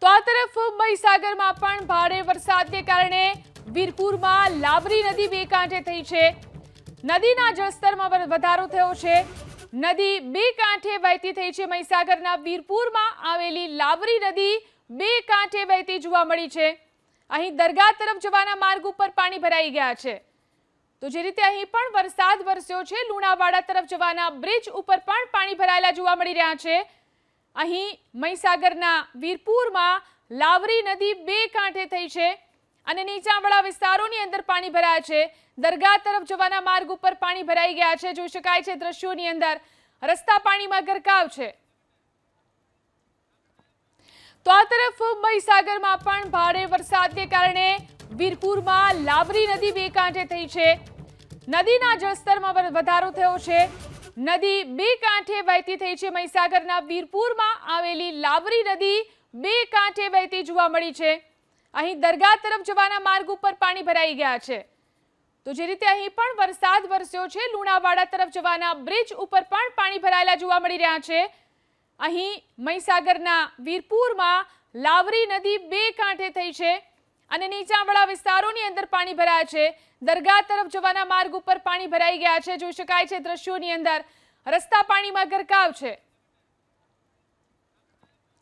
તો આ તરફ મહીસાગરમાં પણ ભારે વરસાદને કારણે વીરપુરમાં લાવરી નદી બે કાંઠે થઈ છે। નદીના જળસ્તરમાં વધારો થયો છે। નદી બે કાંઠે વહેતી થઈ છે। મહીસાગરના વીરપુરમાં આવેલી લાવરી નદી બે કાંઠે વહેતી જોવા મળી છે। અહીં દરગાહ તરફ જવાના માર્ગ ઉપર પાણી ભરાઈ ગયા છે। તો જે રીતે અહીં પણ વરસાદ વરસ્યો છે, લુણાવાડા તરફ જવાના બ્રિજ ઉપર પણ પાણી ભરાયેલા જોવા મળી રહ્યા છે। અહીં મહીસાગરના વીરપુરમાં લાવરી નદી બે કાંઠે થઈ છે અને નીચાણવાળા વિસ્તારોની અંદર પાણી ભરાયા છે। દરગાહ તરફ જવાના માર્ગ ઉપર પાણી ભરાઈ ગયા છે। જોઈ શકાય છે દ્રશ્યોની અંદર રસ્તા પાણીમાં ગરકાવ છે। તો આ તરફ મહીસાગરમાં પણ ભારે વરસાદને કારણે વીરપુરમાં લાવરી નદી બે કાંઠે થઈ છે। નદીના જળસ્તરમાં વધારો થયો છે। નદી બે કાંઠે વહેતી થઈ છે। મહીસાગરના વીરપુરમાં આવેલી લાવરી નદી બે કાંઠે વહેતી જોવા મળી છે। અહીં દરગાહ તરફ જવાના માર્ગ ઉપર પાણી ભરાઈ ગયા છે। તો જે રીતે અહીં પણ વરસાદ વરસ્યો છે, લુણાવાડા તરફ જવાના બ્રિજ ઉપર પણ પાણી ભરાયેલા જોવા મળી રહ્યા છે। અહીં મહીસાગરના વીરપુરમાં લાવરી નદી બે કાંઠે થઈ છે અને નીચાણવાળા વિસ્તારોની અંદર પાણી ભરાયા છે। દરગાહ તરફ જવાના માર્ગ ઉપર પાણી ભરાઈ ગયા છે। જોઈ શકાય છે દ્રશ્યોની અંદર રસ્તા પાણીમાં ગરકાવ છે।